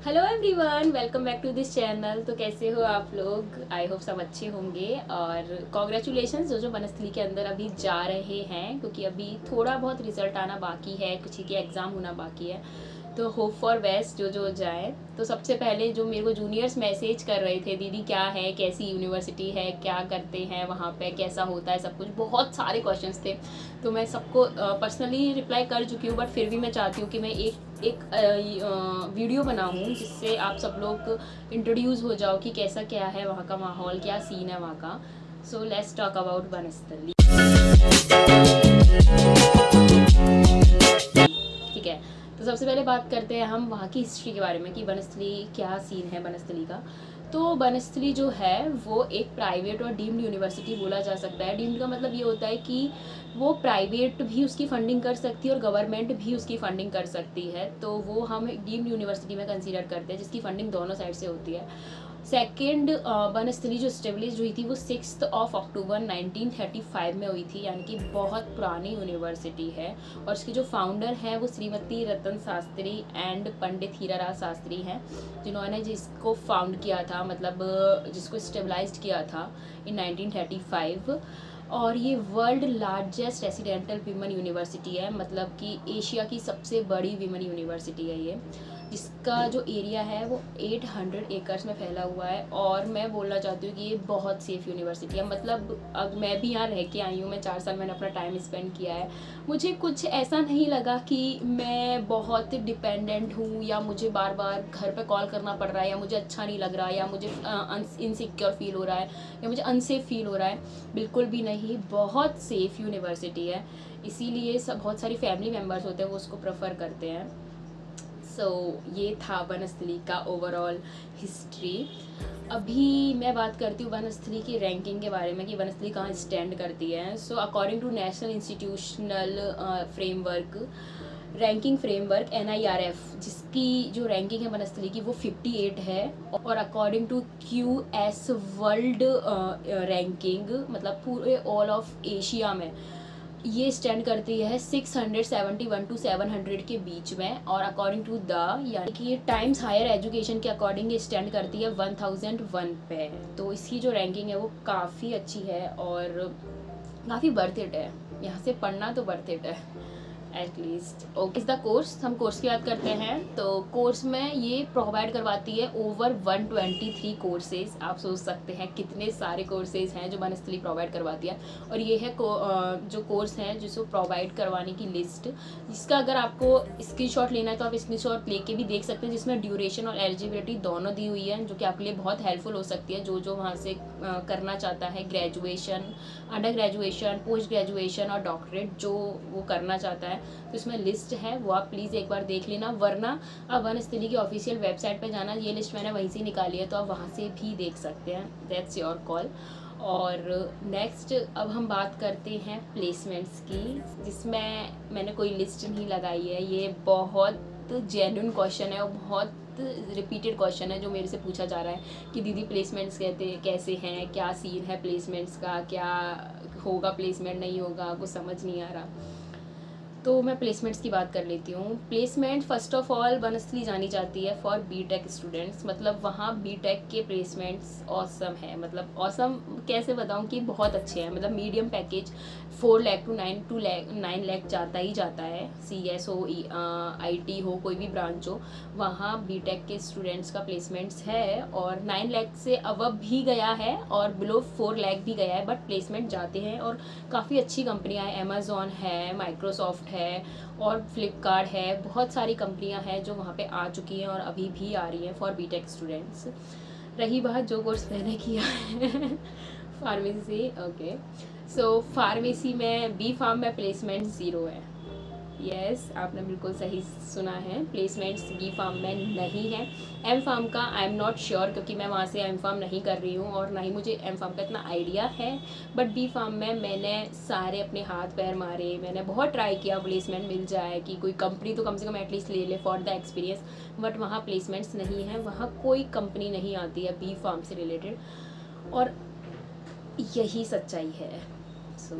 Hello everyone, welcome back to this channel. तो कैसे हो आप लोग? आई होप सब अच्छे होंगे। और कॉन्ग्रेचुलेशंस जो बनस्थली के अंदर अभी जा रहे हैं, क्योंकि अभी थोड़ा बहुत रिजल्ट आना बाकी है, कुछ के एग्ज़ाम होना बाकी है। तो होप फॉर बेस्ट जो जाए। तो सबसे पहले जो मेरे को जूनियर्स मैसेज कर रहे थे, दीदी क्या है, कैसी यूनिवर्सिटी है, क्या करते हैं वहाँ पे, कैसा होता है, सब कुछ, बहुत सारे क्वेश्चंस थे। तो मैं सबको पर्सनली रिप्लाई कर चुकी हूँ, बट फिर भी मैं चाहती हूँ कि मैं एक वीडियो बनाऊँ जिससे आप सब लोग इंट्रोड्यूस हो जाओ कि कैसा क्या है वहाँ का माहौल, क्या सीन है वहाँ का। So let's talk about Banasthali. ठीक है, तो सबसे पहले बात करते हैं हम वहाँ की हिस्ट्री के बारे में कि बनस्थली क्या सीन है बनस्थली का। तो बनस्थली जो है वो एक प्राइवेट और डीम्ड यूनिवर्सिटी बोला जा सकता है। डीम्ड का मतलब ये होता है कि वो प्राइवेट भी उसकी फंडिंग कर सकती है और गवर्नमेंट भी उसकी फंडिंग कर सकती है। तो वो हम डीम्ड यूनिवर्सिटी में कंसीडर करते हैं, जिसकी फंडिंग दोनों साइड से होती है। सेकेंड बनस्थली जो इस्टेब्लिश हुई थी वो 6 अक्टूबर 1935 में हुई थी, यानी कि बहुत पुरानी यूनिवर्सिटी है। और इसके जो फाउंडर हैं वो श्रीमती रतन शास्त्री एंड पंडित हीराराज शास्त्री हैं, जिन्होंने जिसको फाउंड किया था, मतलब जिसको स्टेबलाइज्ड किया था इन 1935। और ये world largest residential women university है, मतलब कि एशिया की सबसे बड़ी वीमेन यूनिवर्सिटी है ये, जिसका जो एरिया है वो 800 एकर्स में फैला हुआ है। और मैं बोलना चाहती हूँ कि ये बहुत सेफ़ यूनिवर्सिटी है। मतलब अब मैं भी यहाँ रह के आई हूँ, मैं 4 साल मैंने अपना टाइम स्पेंड किया है। मुझे कुछ ऐसा नहीं लगा कि मैं बहुत डिपेंडेंट हूँ, या मुझे बार बार घर पे कॉल करना पड़ रहा है, या मुझे अच्छा नहीं लग रहा है, या मुझे इनसिक्योर फील हो रहा है, या मुझे अनसेफ फील हो रहा है। बिल्कुल भी नहीं, बहुत सेफ़ यूनिवर्सिटी है। इसीलिए सब बहुत सारी फैमिली मेम्बर्स होते हैं वो उसको प्रेफर करते हैं। सो ये था बनस्थली का ओवरऑल हिस्ट्री। अभी मैं बात करती हूँ बनस्थली की रैंकिंग के बारे में कि बनस्थली कहाँ स्टैंड करती है। So according to national institutional framework, ranking framework NIRF, जिसकी जो रैंकिंग है बनस्थली की वो 58 है। और according to QS world ranking, मतलब पूरे ऑल ऑफ एशिया में ये स्टैंड करती है 671 टू 700 के बीच में। और अकॉर्डिंग टू द, यानी कि ये टाइम्स हायर एजुकेशन के अकॉर्डिंग ये स्टैंड करती है 1001 पे। तो इसकी जो रैंकिंग है वो काफ़ी अच्छी है और काफ़ी वर्थ इट है। यहाँ से पढ़ना तो वर्थ इट है एटलीस्ट। ओके, इस द कोर्स, हम कोर्स की बात करते हैं। तो कोर्स में ये प्रोवाइड करवाती है ओवर 123 कोर्सेज। आप सोच सकते हैं कितने सारे कोर्सेज हैं जो बनस्थली प्रोवाइड करवाती है। और ये है जो कोर्स हैं जिसको प्रोवाइड करवाने की लिस्ट, जिसका अगर आपको स्क्रीनशॉट लेना है तो आप स्क्रीनशॉट लेके भी देख सकते हैं, जिसमें ड्यूरेशन और एलिजिबिलिटी दोनों दी हुई है, जो कि आपके लिए बहुत हेल्पफुल हो सकती है जो वहाँ से करना चाहता है, graduation, under graduation, post graduation और डॉक्टरेट जो वो करना चाहता है। तो इसमें लिस्ट है, वो आप प्लीज़ एक बार देख लेना, वरना आप बनस्थली की ऑफिशियल वेबसाइट पे जाना, ये लिस्ट मैंने वहीं से निकाली है तो आप वहाँ से भी देख सकते हैं। That's your call. और नेक्स्ट अब हम बात करते हैं प्लेसमेंट्स की, जिसमें मैंने कोई लिस्ट नहीं लगाई है। ये बहुत जेन्युइन क्वेश्चन है और बहुत रिपीटेड क्वेश्चन है जो मेरे से पूछा जा रहा है कि दीदी प्लेसमेंट्स कैसे हैं, क्या सीन है प्लेसमेंट्स का, क्या होगा, प्लेसमेंट नहीं होगा, कुछ समझ नहीं आ रहा। तो मैं प्लेसमेंट्स की बात कर लेती हूँ। Placement first of all Banasthali जानी जाती है फॉर बीटेक स्टूडेंट्स, मतलब वहाँ बीटेक के प्लेसमेंट्स ऑसम है। मतलब ऑसम कैसे बताऊँ कि बहुत अच्छे हैं। मतलब medium package 4 lakh to 9 lakh जाता ही जाता है। CS हो, IT हो, कोई भी ब्रांच हो, वहाँ बीटेक के स्टूडेंट्स का प्लेसमेंट्स है। और 9 लाख से अबव भी गया है और बिलो 4 लाख भी गया है, बट प्लेसमेंट जाते हैं। और काफ़ी अच्छी कंपनियाँ हैं, अमेज़ॉन है, माइक्रोसॉफ्ट है और फ्लिपकार्ट है, बहुत सारी कंपनियां हैं जो वहाँ पे आ चुकी हैं और अभी भी आ रही हैं फॉर बीटेक स्टूडेंट्स। रही बात जो कोर्स मैंने किया है फार्मेसी। ओके, सो फार्मेसी में बी फार्म में प्लेसमेंट 0 है। यस, आपने बिल्कुल सही सुना है, प्लेसमेंट्स बी फार्म में नहीं है। एम फार्म का आई एम नॉट श्योर, क्योंकि मैं वहाँ से एम फार्म नहीं कर रही हूँ और ना ही मुझे एम फार्म का इतना आइडिया है। बट बी फार्म में मैंने सारे अपने हाथ पैर मारे, मैंने बहुत ट्राई किया प्लेसमेंट मिल जाए, कि कोई कंपनी तो कम से कम एटलीस्ट ले ले फॉर द एक्सपीरियंस। बट वहाँ प्लेसमेंट्स नहीं है, वहाँ कोई कंपनी नहीं आती है बी फार्म से रिलेटेड, और यही सच्चाई है। सो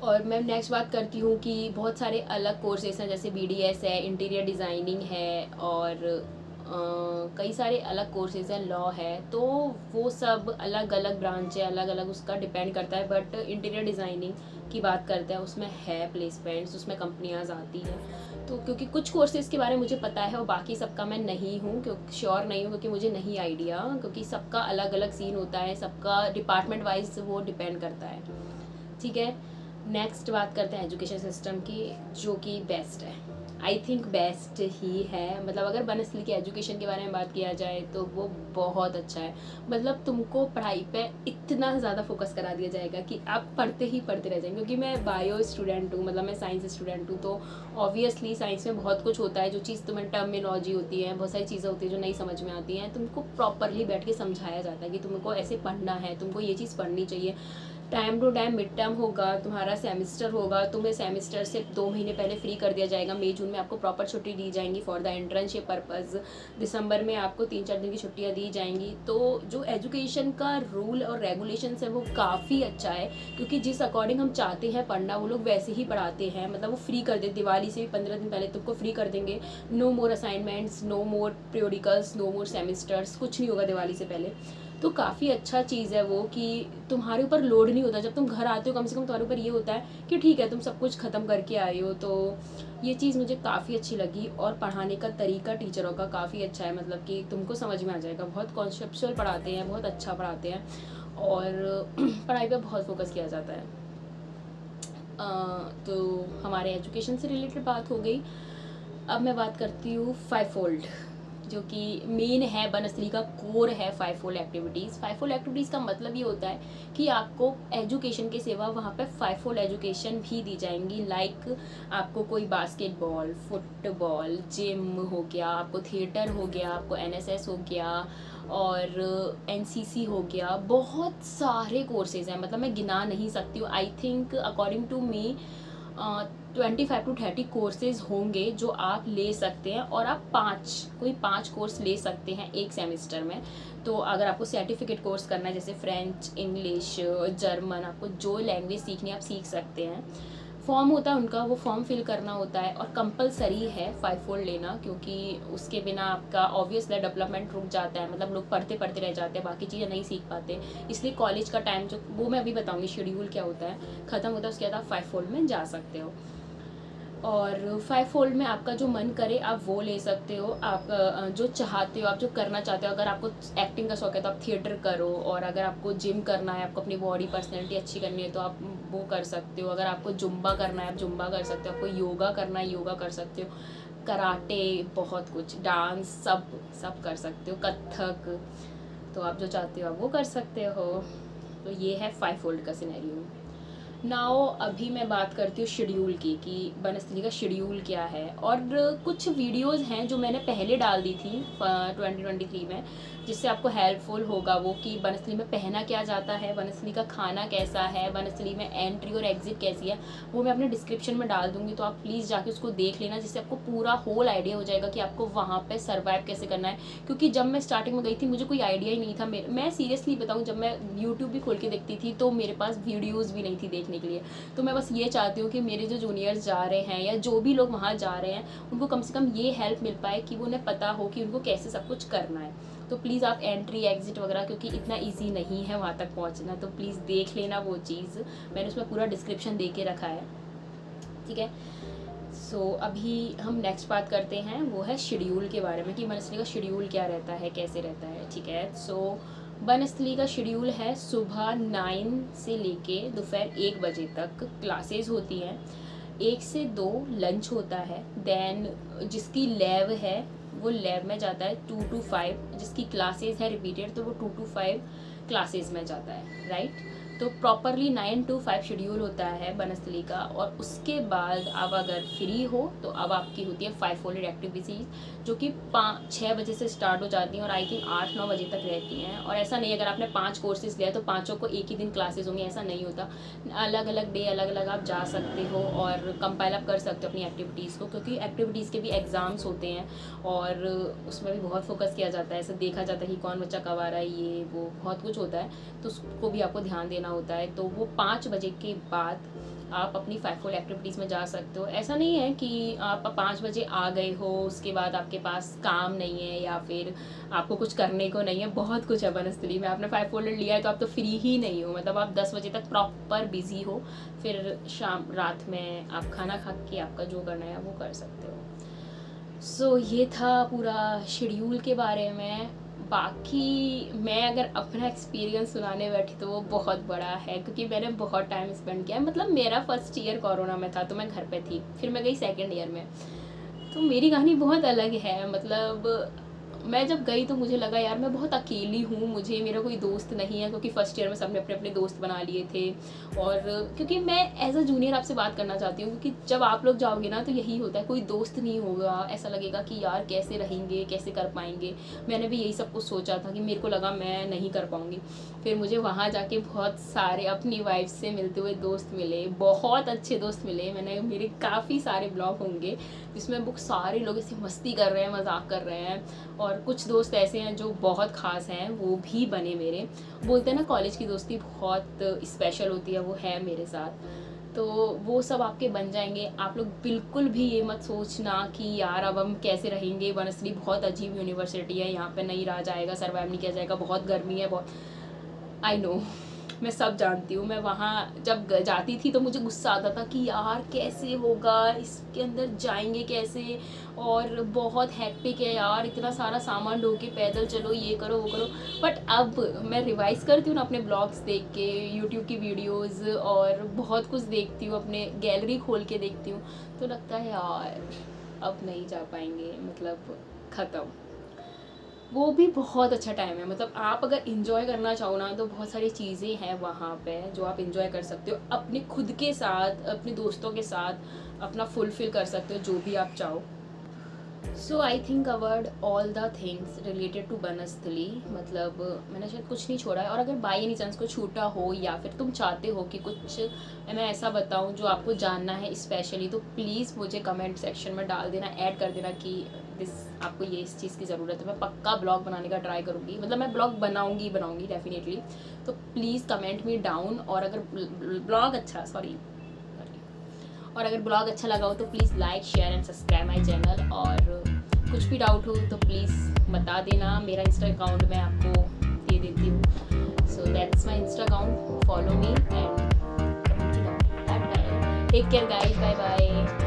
और मैं नेक्स्ट बात करती हूँ कि बहुत सारे अलग कोर्सेज हैं, जैसे BDS है, इंटीरियर डिज़ाइनिंग है, और कई सारे अलग कोर्सेज हैं, लॉ है। तो वो सब अलग अलग ब्रांच है, अलग अलग उसका डिपेंड करता है। बट इंटीरियर डिज़ाइनिंग की बात करते हैं, उसमें है प्लेसमेंट्स, उसमें कंपनियाँ आती हैं। तो क्योंकि कुछ कोर्सेज़ के बारे में मुझे पता है और बाकी सबका मैं नहीं हूँ, क्योंकि श्योर नहीं हूँ, क्योंकि मुझे नहीं आइडिया, क्योंकि सबका अलग अलग सीन होता है, सबका डिपार्टमेंट वाइज वो डिपेंड करता है। ठीक है, नेक्स्ट बात करते हैं एजुकेशन सिस्टम की, जो कि बेस्ट है। आई थिंक बेस्ट ही है। मतलब अगर बनस्थली के एजुकेशन के बारे में बात किया जाए तो वो बहुत अच्छा है। मतलब तुमको पढ़ाई पे इतना ज़्यादा फोकस करा दिया जाएगा कि आप पढ़ते ही पढ़ते रह जाएंगे। क्योंकि मैं बायो स्टूडेंट हूँ, मतलब मैं साइंस स्टूडेंट हूँ, तो ऑब्वियसली साइंस में बहुत कुछ होता है, जो चीज़ तुम्हें टर्मिनोलॉजी होती है, बहुत सारी चीज़ें होती है जो नहीं समझ में आती हैं, तुमको प्रॉपरली बैठ के समझाया जाता है कि तुमको ऐसे पढ़ना है, तुमको ये चीज़ पढ़नी चाहिए। Time to time mid term होगा, तुम्हारा सेमेस्टर होगा, तुम्हें सेमेस्टर से 2 महीने पहले फ्री कर दिया जाएगा। मई जून में आपको प्रॉपर छुट्टी दी जाएंगी फॉर द इंटर्नशिप पर्पज़। दिसंबर में आपको 3-4 दिन की छुट्टियां दी जाएंगी। तो जो एजुकेशन का रूल और रेगुलेशंस है वो काफ़ी अच्छा है, क्योंकि जिस अकॉर्डिंग हम चाहते हैं पढ़ना वो लोग वैसे ही पढ़ाते हैं। मतलब वो फ्री कर देते, दिवाली से भी 15 दिन पहले तुमको फ्री कर देंगे। नो मोर असाइनमेंट्स, नो मोर पीरियोडिकल्स, नो मोर सेमेस्टर्स, कुछ नहीं होगा दिवाली से पहले। तो काफ़ी अच्छा चीज़ है वो, कि तुम्हारे ऊपर लोड नहीं होता। जब तुम घर आते हो कम से कम तुम्हारे ऊपर ये होता है कि ठीक है तुम सब कुछ ख़त्म करके आए हो। तो ये चीज़ मुझे काफ़ी अच्छी लगी। और पढ़ाने का तरीका टीचरों का काफ़ी अच्छा है, मतलब कि तुमको समझ में आ जाएगा। बहुत कॉन्सेप्चुअल पढ़ाते हैं, बहुत अच्छा पढ़ाते हैं, और पढ़ाई पर बहुत फोकस किया जाता है। तो हमारे एजुकेशन से रिलेटेड बात हो गई। अब मैं बात करती हूँ 5 फोल्ड, जो कि मेन है बनस्थली का कोर है। 5 फोल्ड एक्टिविटीज़, 5 फोल्ड एक्टिविटीज़ का मतलब ये होता है कि आपको एजुकेशन के सिवा वहाँ पे 5 फोल्ड एजुकेशन भी दी जाएंगी। लाइक आपको कोई बास्केटबॉल, फुटबॉल, जिम हो गया, आपको थिएटर हो गया, आपको NSS हो गया, और NCC हो गया। बहुत सारे कोर्सेज हैं, मतलब मैं गिना नहीं सकती हूँ। I think according to me 25 to 30 courses होंगे जो आप ले सकते हैं, और आप 5 कोर्स ले सकते हैं एक सेमेस्टर में। तो अगर आपको सर्टिफिकेट कोर्स करना है, जैसे फ्रेंच, इंग्लिश, जर्मन, आपको जो लैंग्वेज सीखनी है आप सीख सकते हैं। फॉर्म होता है उनका, वो फॉर्म फिल करना होता है, और कंपलसरी है 5 फोल्ड लेना, क्योंकि उसके बिना आपका ऑब्वियसली डेवलपमेंट रुक जाता है। मतलब लोग पढ़ते पढ़ते रह जाते हैं, बाकी चीज़ें नहीं सीख पाते। इसलिए कॉलेज का टाइम, जो वो मैं अभी बताऊंगी शेड्यूल क्या होता है, ख़त्म होता है उसके बाद आप 5 फोल्ड में जा सकते हो। और 5 फोल्ड में आपका जो मन करे आप वो ले सकते हो। आप जो चाहते हो, आप जो करना चाहते हो, अगर आपको एक्टिंग का शौक है तो आप थिएटर करो, और अगर आपको जिम करना है, आपको अपनी बॉडी पर्सनैलिटी अच्छी करनी है तो आप वो कर सकते हो। अगर आपको जुम्बा करना है आप जुम्बा कर सकते हो, आपको योगा करना है योगा कर सकते हो, कराटे, बहुत कुछ, डांस, सब कर सकते हो, कथक। तो आप जो चाहते हो आप वो कर सकते हो। तो ये है 5 फोल्ड का सिनेरियो। नाउ अभी मैं बात करती हूँ शेड्यूल की, कि बनस्थली का शेड्यूल क्या है। और कुछ वीडियोस हैं जो मैंने पहले डाल दी थी 2023 में, जिससे आपको हेल्पफुल होगा वो, कि बनस्थली में पहना क्या जाता है, बनस्थली का खाना कैसा है, बनस्थली में एंट्री और एग्जिट कैसी है, वो मैं अपने डिस्क्रिप्शन में डाल दूँगी। तो आप प्लीज़ जाके उसको देख लेना, जिससे आपको पूरा होल आइडिया हो जाएगा कि आपको वहाँ पर सर्वाइव कैसे करना है। क्योंकि जब मैं स्टार्टिंग में गई थी मुझे कोई आइडिया ही नहीं था। मैं सीरियसली बताऊँ, जब मैं यूट्यूब भी खोल के देखती थी तो मेरे पास वीडियोज़ भी नहीं थी देखने के लिए। तो मैं बस ये चाहती हूँ कि मेरे जो जूनियर्स जा रहे हैं या जो भी लोग वहाँ जा रहे हैं उनको कम से कम ये हेल्प मिल पाए कि वो उन्हें पता हो कि उनको कैसे सब कुछ करना है। तो प्लीज़ आप एंट्री एग्जिट वगैरह, क्योंकि इतना ईजी नहीं है वहाँ तक पहुँचना, तो प्लीज़ देख लेना वो चीज़। मैंने उसमें पूरा डिस्क्रिप्शन दे के रखा है, ठीक है। सो अभी हम नेक्स्ट बात करते हैं, वो है शेड्यूल के बारे में, कि बनस्थली का शेड्यूल क्या रहता है, कैसे रहता है, ठीक है। सो बनस्थली का शेड्यूल है सुबह 9 से लेके दोपहर 1 बजे तक क्लासेस होती हैं। 1 से 2 लंच होता है। देन जिसकी लैब है वो लैब में जाता है 2 to 5, जिसकी क्लासेस है रिपीटेड तो वो 2 to 5 क्लासेस में जाता है, राइट। तो प्रॉपरली 9 to 5 शेड्यूल होता है बनस्थली का। और उसके बाद आप अगर फ्री हो तो अब आपकी होती है 5 फोल्डेड एक्टिविटीज़, जो कि 6 बजे से स्टार्ट हो जाती हैं और आई थिंक 8-9 बजे तक रहती हैं। और ऐसा नहीं अगर आपने 5 कोर्सेज लिया तो पाँचों को एक ही दिन क्लासेस होंगी, ऐसा नहीं होता। अलग अलग डे अलग अलग आप जा सकते हो और कंपाइल अप कर सकते हो अपनी एक्टिविटीज़ को, क्योंकि एक्टिविटीज़ के भी एग्ज़ाम्स होते हैं और उसमें भी बहुत फोकस किया जाता है। ऐसे देखा जाता है कि कौन बच्चा कब आ रहा है, ये वो बहुत कुछ होता है, तो उसको भी आपको ध्यान देना होता है। तो वो 5 बजे के बाद आप अपनी 5 एक्टिविटीज़ में जा सकते हो। ऐसा नहीं है कि आप 5 बजे आ गए हो, उसके बाद आपके पास काम नहीं है या फिर आपको कुछ करने को नहीं है। बहुत कुछ है बनस्थली में। आपने 5 लिया है तो आप तो फ्री ही नहीं हो, मतलब आप 10 बजे तक प्रॉपर बिजी हो, फिर शाम रात में आप खाना खा के आपका जो करना है वो कर सकते हो। सो ये था पूरा शेड्यूल के बारे में। बाकी मैं अगर अपना एक्सपीरियंस सुनाने बैठी तो वो बहुत बड़ा है, क्योंकि मैंने बहुत टाइम स्पेंड किया है। मतलब मेरा फर्स्ट ईयर कोरोना में था तो मैं घर पे थी, फिर मैं गई सेकंड ईयर में, तो मेरी कहानी बहुत अलग है। मतलब मैं जब गई तो मुझे लगा यार मैं बहुत अकेली हूँ, मुझे मेरा कोई दोस्त नहीं है, क्योंकि फर्स्ट ईयर में सबने अपने अपने दोस्त बना लिए थे। और क्योंकि मैं एज अ जूनियर आपसे बात करना चाहती हूँ, क्योंकि जब आप लोग जाओगे ना तो यही होता है, कोई दोस्त नहीं होगा, ऐसा लगेगा कि यार कैसे रहेंगे, कैसे कर पाएंगे। मैंने भी यही सब कुछ सोचा था कि मेरे को लगा मैं नहीं कर पाऊँगी। फिर मुझे वहाँ जाके बहुत सारे अपनी वाइफ से मिलते हुए दोस्त मिले, बहुत अच्छे दोस्त मिले। मैंने मेरे काफ़ी सारे ब्लॉग होंगे जिसमें वो सारे लोग ऐसे मस्ती कर रहे हैं, मजाक कर रहे हैं। और कुछ दोस्त ऐसे हैं जो बहुत ख़ास हैं, वो भी बने मेरे। बोलते हैं ना कॉलेज की दोस्ती बहुत स्पेशल होती है, वो है मेरे साथ। तो वो सब आपके बन जाएंगे। आप लोग बिल्कुल भी ये मत सोचना कि यार अब हम कैसे रहेंगे, बनस्थली बहुत अजीब यूनिवर्सिटी है, यहाँ पे नहीं रहा जाएगा, सर्वाइव नहीं किया जाएगा, बहुत गर्मी है, बहुत। आई नो, मैं सब जानती हूँ। मैं वहाँ जब जाती थी तो मुझे गुस्सा आता था कि यार कैसे होगा, इसके अंदर जाएंगे कैसे, और बहुत हैक्टिक है यार, इतना सारा सामान ढो के पैदल चलो, ये करो वो करो। बट अब मैं रिवाइज़ करती हूँ ना अपने ब्लॉग्स देख के, यूट्यूब की वीडियोज़ और बहुत कुछ देखती हूँ, अपने गैलरी खोल के देखती हूँ, तो लगता है यार अब नहीं जा पाएंगे, मतलब ख़त्म। वो भी बहुत अच्छा टाइम है। मतलब आप अगर इंजॉय करना चाहो ना तो बहुत सारी चीज़ें हैं वहाँ पे जो आप इंजॉय कर सकते हो, अपने खुद के साथ, अपने दोस्तों के साथ अपना फुलफिल कर सकते हो जो भी आप चाहो। So I think covered all the things related to Banasthali. मतलब मैंने शायद कुछ नहीं छोड़ा है। और अगर बाई एनी चांस को छूटा हो या फिर तुम चाहते हो कि कुछ मैं ऐसा बताऊं जो आपको जानना है स्पेशली, तो प्लीज़ मुझे कमेंट सेक्शन में डाल देना, ऐड कर देना कि दिस आपको ये इस चीज़ की ज़रूरत है। मैं पक्का ब्लॉग बनाने का ट्राई करूँगी, मतलब मैं ब्लॉग बनाऊँगी डेफिनेटली। तो प्लीज़ कमेंट मी डाउन। और अगर ब्लॉग अच्छा लगा हो तो please like, share and subscribe my channel. और कुछ भी डाउट हो तो प्लीज़ बता देना। मेरा इंस्टा अकाउंट मैं आपको दे देती हूँ। So that's my Insta account, follow me and take care guys, bye bye.